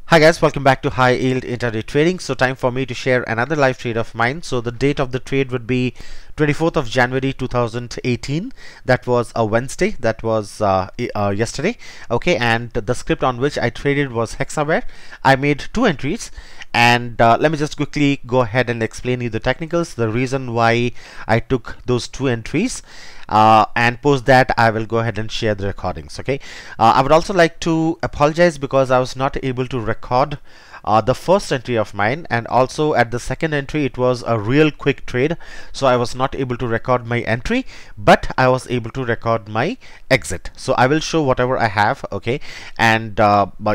Hi guys, welcome back to High Yield Intraday Trading. So time for me to share another live trade of mine. So the date of the trade would be 24th of January 2018. That was a Wednesday. That was yesterday. Okay, and the script on which I traded was Hexaware. I made two entries. And let me just quickly go ahead and explain you the technicals, the reason why I took those two entries, and post that I will go ahead and share the recordings. Okay, I would also like to apologize because I was not able to record the first entry of mine, and also at the second entry it was a real quick trade, so I was not able to record my entry, but I was able to record my exit. So I will show whatever I have. Okay, and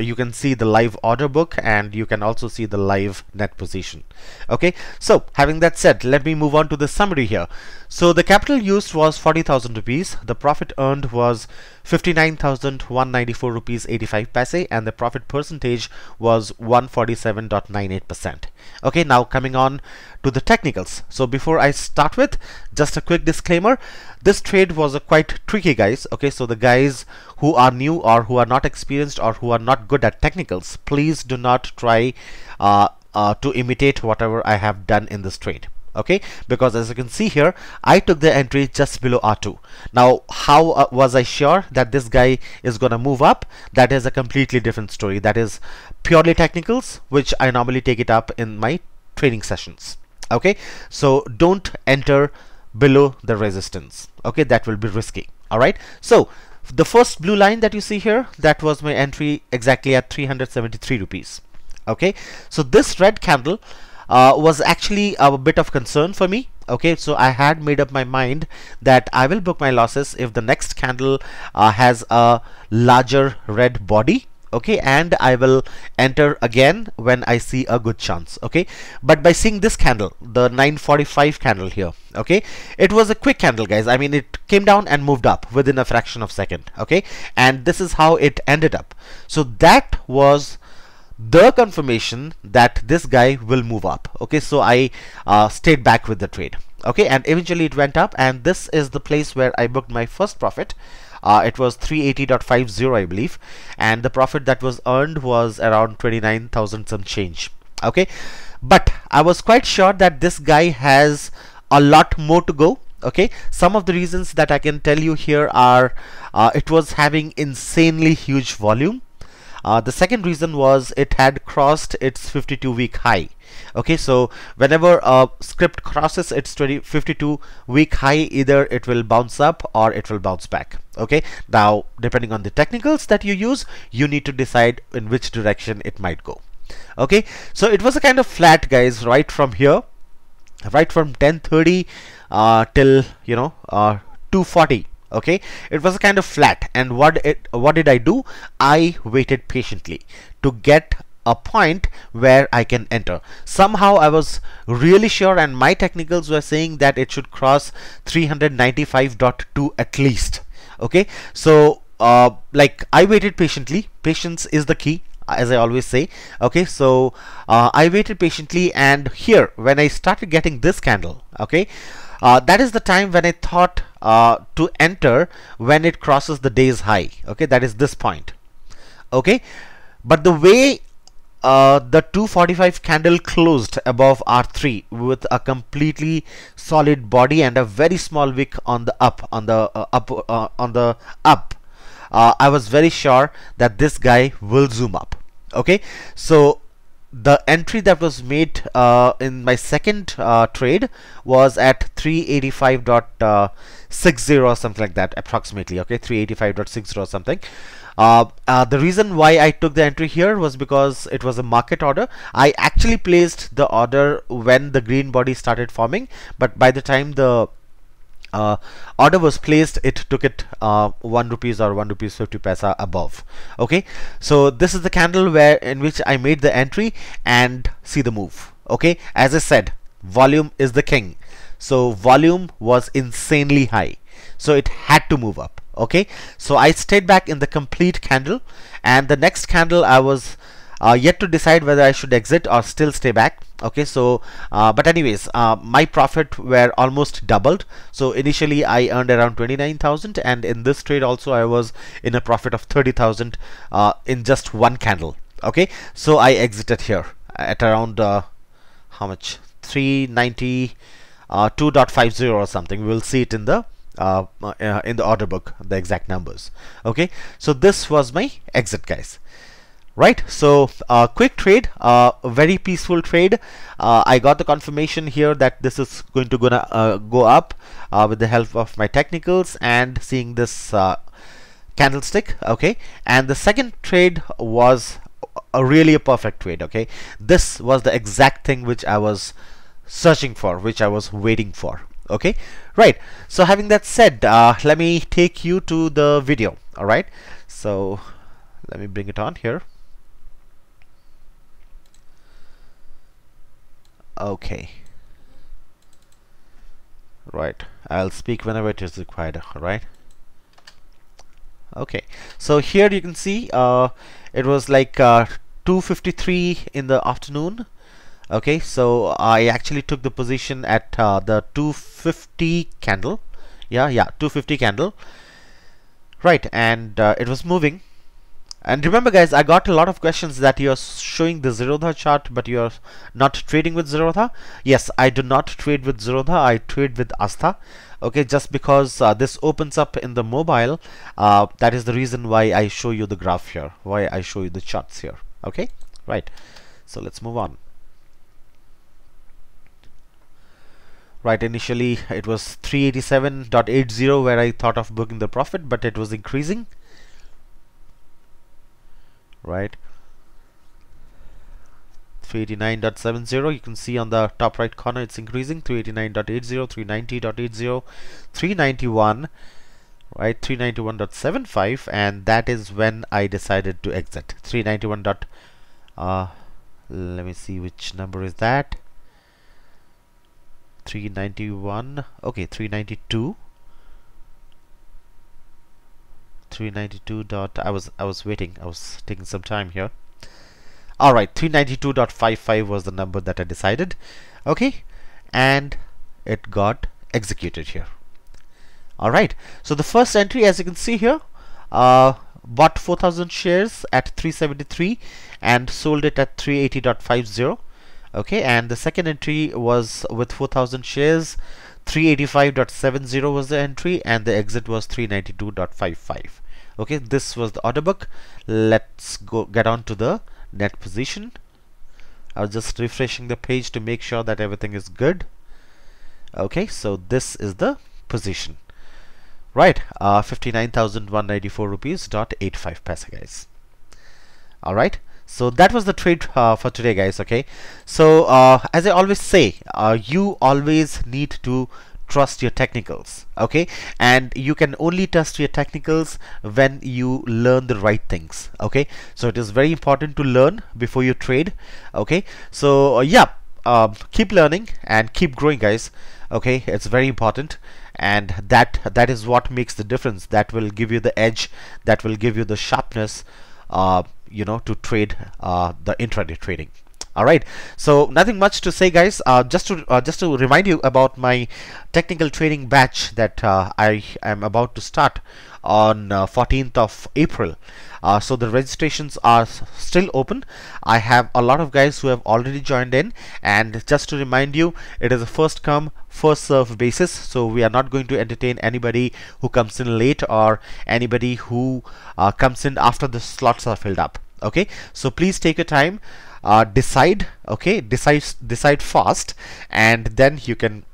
you can see the live order book and you can also see the live net position. Okay, so having that said, let me move on to the summary here. So the capital used was 40,000 rupees. The profit earned was 59,194 rupees 85 paise, and the profit percentage was 147.98%. Okay, now coming on to the technicals. So before I start with, just a quick disclaimer, this trade was quite tricky, guys. Okay, so the guys who are new or who are not experienced or who are not good at technicals, please do not try to imitate whatever I have done in this trade. Okay, because as you can see here, I took the entry just below R2. Now how was I sure that this guy is gonna move up? That is a completely different story. That is purely technicals, which I normally take it up in my training sessions. Okay, so don't enter below the resistance. Okay, that will be risky. All right, so the first blue line that you see here, that was my entry exactly at 373 rupees. Okay, so this red candle was actually a bit of concern for me. Okay, so I had made up my mind that I will book my losses if the next candle has a larger red body. Okay, and I will enter again when I see a good chance. Okay, but by seeing this candle, the 945 candle here, okay, it was a quick candle, guys. I mean, it came down and moved up within a fraction of a second. Okay, and this is how it ended up. So that was the confirmation that this guy will move up. Okay, so I stayed back with the trade. Okay, and eventually it went up, and this is the place where I booked my first profit. It was 380.50, I believe, and the profit that was earned was around 29,000 some change. Okay, but I was quite sure that this guy has a lot more to go. Okay, some of the reasons that I can tell you here are it was having insanely huge volume. The second reason was it had crossed its 52-week high. Okay, so whenever a script crosses its 52-week high, either it will bounce up or it will bounce back. Okay, now depending on the technicals that you use, you need to decide in which direction it might go. Okay, so it was a kind of flat, guys, right from here, right from 10:30 till 2:40. Okay, it was a kind of flat, and what did I do? I waited patiently to get a point where I can enter. Somehow I was really sure, and my technicals were saying that it should cross 395.2 at least. Okay, so like I waited patiently. Patience is the key, as I always say. Okay, so I waited patiently, and here when I started getting this candle, okay, that is the time when I thought to enter when it crosses the day's high. Okay, that is this point. Okay, but the way the 245 candle closed above R3 with a completely solid body and a very small wick on the up, I was very sure that this guy will zoom up. Okay, so the entry that was made in my second trade was at 385.60 or something like that, approximately. Okay, 385.60 or something. The reason why I took the entry here was because it was a market order. I actually placed the order when the green body started forming, but by the time the order was placed, it took it 1 rupees or 1 rupees 50 paisa above. Okay, so this is the candle where in which I made the entry, and see the move. Okay, as I said, volume is the king, so volume was insanely high, so it had to move up. Okay, so I stayed back in the complete candle, and the next candle I was yet to decide whether I should exit or still stay back. Okay, so but anyways, my profit were almost doubled. So initially I earned around 29,000, and in this trade also I was in a profit of 30,000 in just one candle. Okay, so I exited here at around how much, 392.50 or something. We'll see it in the order book, the exact numbers. Okay, so this was my exit, guys. Right, so quick trade, very peaceful trade. I got the confirmation here that this is going to go up with the help of my technicals and seeing this candlestick. Okay, and the second trade was really a perfect trade. Okay, this was the exact thing which I was searching for, which I was waiting for. Okay, right, so having that said, let me take you to the video. All right, so let me bring it on here. Okay, right, I'll speak whenever it is required. All right, okay, so here you can see it was like 2:53 in the afternoon. Okay, so I actually took the position at the 250 candle. Yeah, 250 candle. Right, and it was moving. And remember, guys, I got a lot of questions that you're showing the Zerodha chart, but you're not trading with Zerodha. Yes, I do not trade with Zerodha. I trade with Astha. Okay, just because this opens up in the mobile, that is the reason why I show you the graph here, why I show you the charts here. Okay, right. So let's move on. Right, initially it was 387.80 where I thought of booking the profit, but it was increasing. Right, 389.70, you can see on the top right corner it's increasing. 389.80, 390.80, 391, right, 391.75, and that is when I decided to exit. 391 dot let me see which number is that. 391, okay, 392 dot, I was waiting, I was taking some time here. All right, 392.55 was the number that I decided. Okay, and it got executed here. All right, so the first entry, as you can see here, bought 4,000 shares at 373 and sold it at 380.50. Okay, and the second entry was with 4,000 shares, 385.70 was the entry, and the exit was 392.55. Okay, this was the order book. Let's get on to the net position. I was just refreshing the page to make sure that everything is good. Okay, so this is the position. Right, 59,194 rupees .85 paisa, guys. All right, so that was the trade for today, guys. Okay, so as I always say, you always need to trust your technicals. Okay, and you can only trust your technicals when you learn the right things. Okay, so it is very important to learn before you trade. Okay, so yeah, keep learning and keep growing, guys. Okay, it's very important, and that is what makes the difference. That will give you the edge, that will give you the sharpness, you know, to trade the intraday trading. All right, so nothing much to say, guys. Just to remind you about my technical trading batch that I am about to start on 14th of April. So the registrations are still open. I have a lot of guys who have already joined in, and just to remind you, it is a first come first serve basis. So we are not going to entertain anybody who comes in late or anybody who comes in after the slots are filled up. Okay, so please take your time, decide. Okay, decide fast, and then you can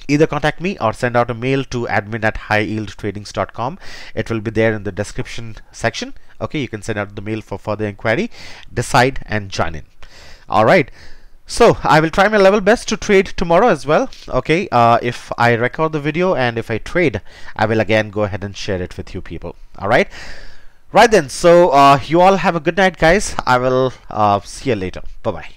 either contact me or send out a mail to admin@HighYieldTradings.com. It will be there in the description section. Okay, you can send out the mail for further inquiry, decide and join in. All right, so I will try my level best to trade tomorrow as well. Okay, if I record the video and if I trade, I will again go ahead and share it with you people. All right, right then, so you all have a good night, guys. I will see you later. Bye bye.